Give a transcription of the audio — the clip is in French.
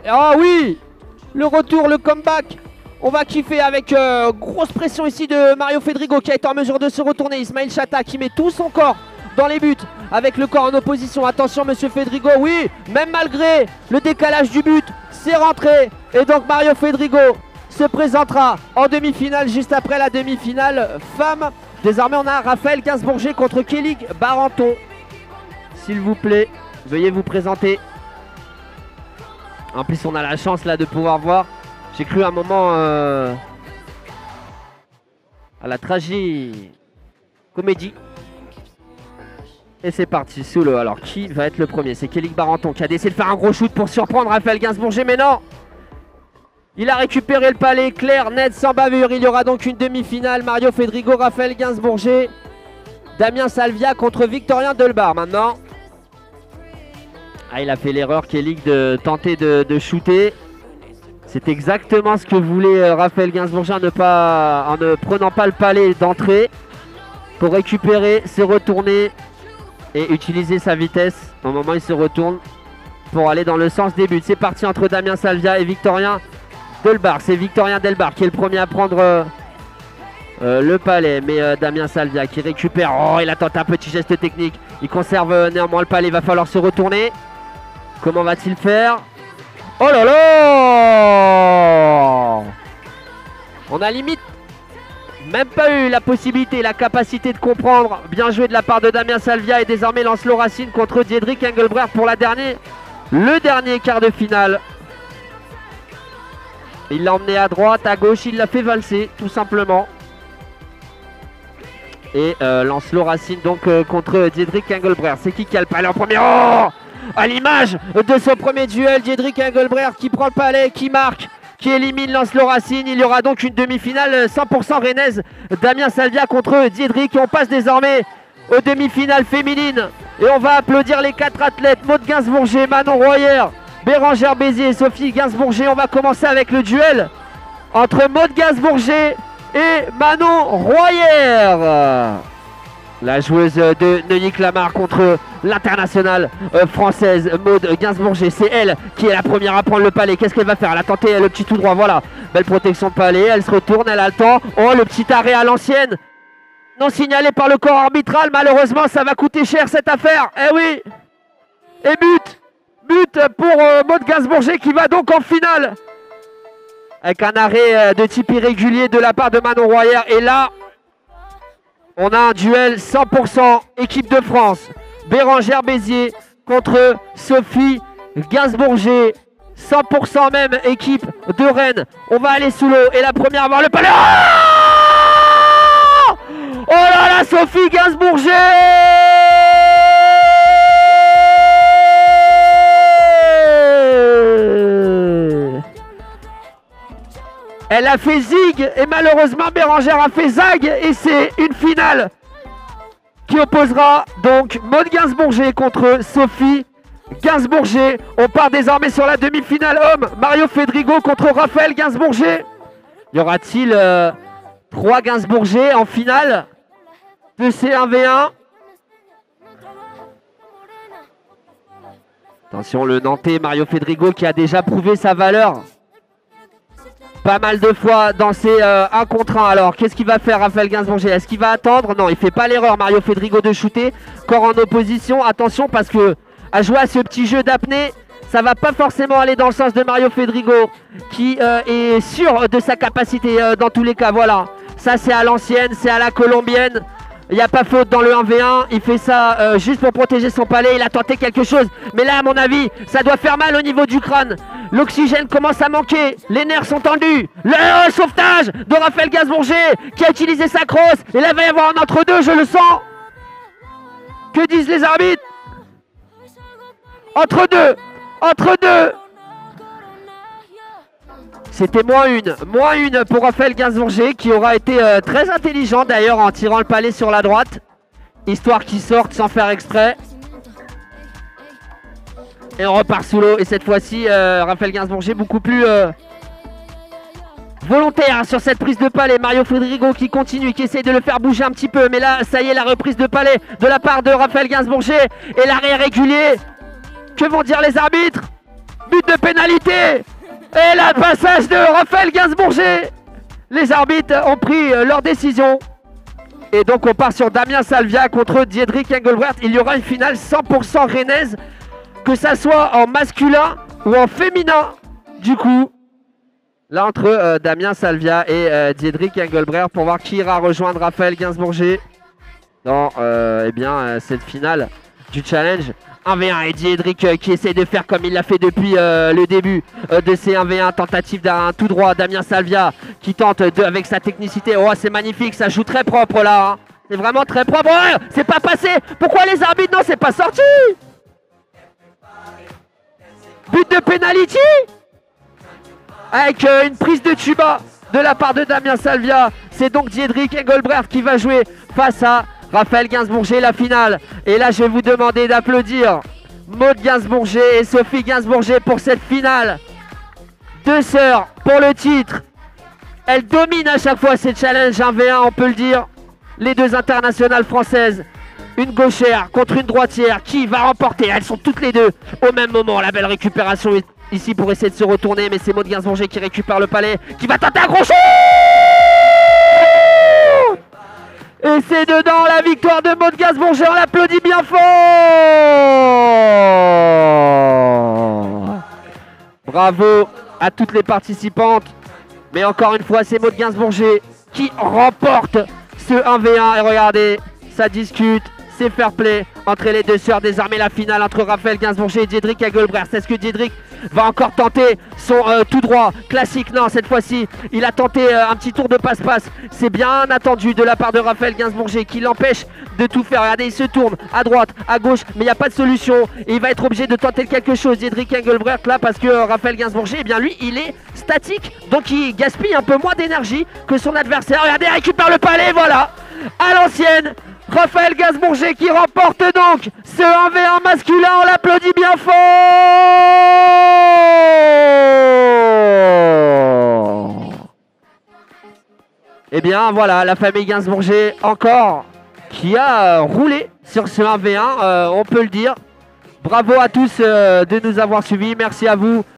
Ah oui, le retour, le comeback. On va kiffer avec grosse pression ici de Mario Fedrigo qui a été en mesure de se retourner. Ismail Chata qui met tout son corps dans les buts avec le corps en opposition. Attention monsieur Fedrigo, oui, même malgré le décalage du but, c'est rentré. Et donc Mario Fedrigo se présentera en demi-finale juste après la demi-finale femme. Désormais on a Raphaël Gainsbourger contre Kelly Barenton. S'il vous plaît, veuillez vous présenter. En plus on a la chance là de pouvoir voir. J'ai cru un moment à la comédie. Et c'est parti, sous le. Alors qui va être le premier? C'est Kelly Barenton qui a décidé de faire un gros shoot pour surprendre Raphaël Gainsbourger, mais non. Il a récupéré le palais, clair, net, sans bavure. Il y aura donc une demi-finale. Mario Fedrigo, Raphaël Gainsbourger. Damien Salvia contre Victorien Delbar maintenant. Ah, il a fait l'erreur, Kelly, de tenter de shooter. C'est exactement ce que voulait Raphaël Gainsbourger en ne prenant pas le palais d'entrée pour récupérer, se retourner et utiliser sa vitesse au moment où il se retourne pour aller dans le sens des buts. C'est parti entre Damien Salvia et Victorien Delbar. C'est Victorien Delbar qui est le premier à prendre le palais, mais Damien Salvia qui récupère. Oh, il a tenté un petit geste technique. Il conserve néanmoins le palais. Il va falloir se retourner. Comment va-t-il faire? Oh là là! On a limite même pas eu la possibilité, la capacité de comprendre. Bien joué de la part de Damien Salvia et désormais Lancelot Racine contre Diedrich Engelbrecht pour le dernier quart de finale. Il l'a emmené à droite, à gauche, il l'a fait valser tout simplement. Et Lancelot Racine donc contre Diedrich Engelbrecht. C'est qui a le palais en premier? Oh! À l'image de ce premier duel, Diedrich Engelbrecht qui prend le palais, qui marque, qui élimine Lancelot Racine. Il y aura donc une demi-finale 100% rennaise. Damien Salvia contre Diedrich. Et on passe désormais aux demi-finales féminines. Et on va applaudir les 4 athlètes. Maud Gainsbourger, Manon Royer, Bérangère Bézier et Sophie Gainsbourger. On va commencer avec le duel entre Maud Gainsbourger et Manon Royer. La joueuse de Neuilly-Clamart contre l'internationale française Maud Gainsbourger. C'est elle qui est la première à prendre le palais. Qu'est-ce qu'elle va faire? Elle a tenté le petit tout droit, voilà. Belle protection de palais, elle se retourne, elle a le temps. Oh, le petit arrêt à l'ancienne. Non signalé par le corps arbitral. Malheureusement, ça va coûter cher cette affaire. Eh oui. Et but pour Maud Gainsbourger qui va donc en finale. Avec un arrêt de type irrégulier de la part de Manon Royer. Et là... on a un duel 100% équipe de France. Bérangère Bézier contre Sophie Gainsbourger. 100% même équipe de Rennes. On va aller sous l'eau. Et la première à avoir le palais. Oh là là, Sophie Gainsbourger! Elle a fait zig et malheureusement Bérangère a fait zag et c'est une finale qui opposera donc Maud Gainsbourger contre Sophie Gainsbourger. On part désormais sur la demi-finale homme. Mario Fedrigo contre Raphaël Gainsbourger. Y aura-t-il 3 Gainsbourger en finale de ces 1v1? Attention, le Nantais Mario Fedrigo qui a déjà prouvé sa valeur pas mal de fois dans ces 1 contre 1. Alors, qu'est-ce qu'il va faire Raphaël Gainsbourger? Est-ce qu'il va attendre? Non, il fait pas l'erreur Mario Fedrigo de shooter. Corps en opposition. Attention parce que à jouer à ce petit jeu d'apnée, ça va pas forcément aller dans le sens de Mario Fedrigo qui est sûr de sa capacité dans tous les cas. Voilà, ça c'est à l'ancienne, c'est à la colombienne. Il n'y a pas faute dans le 1v1, il fait ça juste pour protéger son palais, il a tenté quelque chose. Mais là à mon avis, ça doit faire mal au niveau du crâne. L'oxygène commence à manquer, les nerfs sont tendus. Le sauvetage de Raphaël Gainsbourger qui a utilisé sa crosse. Et là il va y avoir un entre-deux, je le sens. Que disent les arbitres? Entre-deux. C'était moins une pour Raphaël Gainsbourger qui aura été très intelligent d'ailleurs en tirant le palais sur la droite. Histoire qu'il sorte sans faire exprès. Et on repart sous l'eau. Et cette fois-ci, Raphaël Gainsbourger beaucoup plus volontaire sur cette prise de palais. Mario Fedrigo qui continue, qui essaye de le faire bouger un petit peu. Mais là, ça y est, la reprise de palais de la part de Raphaël Gainsbourger. Et l'arrêt régulier. Que vont dire les arbitres? but de pénalité. Et là, le passage de Raphaël Gainsbourger. Les arbitres ont pris leur décision. Et donc on part sur Damien Salvia contre Diedrich Engelbrecht. Il y aura une finale 100% rennaise, que ça soit en masculin ou en féminin. Du coup, là entre Damien Salvia et Diedrich Engelbrecht pour voir qui ira rejoindre Raphaël Gainsbourger dans cette finale du challenge 1v1. Et Diedrich qui essaie de faire comme il l'a fait depuis le début de ces 1v1, tentative d'un tout droit. Damien Salvia qui tente avec sa technicité. Oh, c'est magnifique, ça joue très propre là, hein. C'est vraiment très propre. Oh, c'est pas passé. Pourquoi les arbitres? Non, c'est pas sorti. But de penalty avec une prise de tuba de la part de Damien Salvia. C'est donc Diedrich Engelbrecht qui va jouer face à Raphaël Gainsbourger, la finale. Et là, je vais vous demander d'applaudir Maud Gainsbourger et Sophie Gainsbourger pour cette finale. Deux sœurs pour le titre. Elles dominent à chaque fois ces challenges 1v1, on peut le dire. Les deux internationales françaises. Une gauchère contre une droitière. Qui va remporter? Elles sont toutes les deux au même moment. La belle récupération ici pour essayer de se retourner. Mais c'est Maud Gainsbourger qui récupère le palais. Qui va tenter un gros shoot. Et c'est dedans, la victoire de Maud Gainsbourger. On l'applaudit bien fort. Bravo à toutes les participantes. Mais encore une fois, c'est Maud Gainsbourger qui remporte ce 1v1. Et regardez, ça discute, c'est fair play entre les deux sœurs. Désormais la finale entre Raphaël Gainsbourger et Diedrich Engelbrecht. Est-ce que Diedrich va encore tenter son tout droit classique? Non, cette fois-ci, il a tenté un petit tour de passe-passe. C'est bien attendu de la part de Raphaël Gainsbourger qui l'empêche de tout faire. Regardez, il se tourne à droite, à gauche, mais il n'y a pas de solution. Et il va être obligé de tenter quelque chose, Diedrich Engelbrecht, là, parce que Raphaël Gainsbourger, eh bien lui, il est statique. Donc il gaspille un peu moins d'énergie que son adversaire. Regardez, il récupère le palais, voilà, à l'ancienne. Raphaël Gainsbourger qui remporte donc ce 1v1 masculin. On l'applaudit bien fort. Et bien voilà, la famille Gainsbourger encore qui a roulé sur ce 1v1, on peut le dire. Bravo à tous de nous avoir suivis, merci à vous.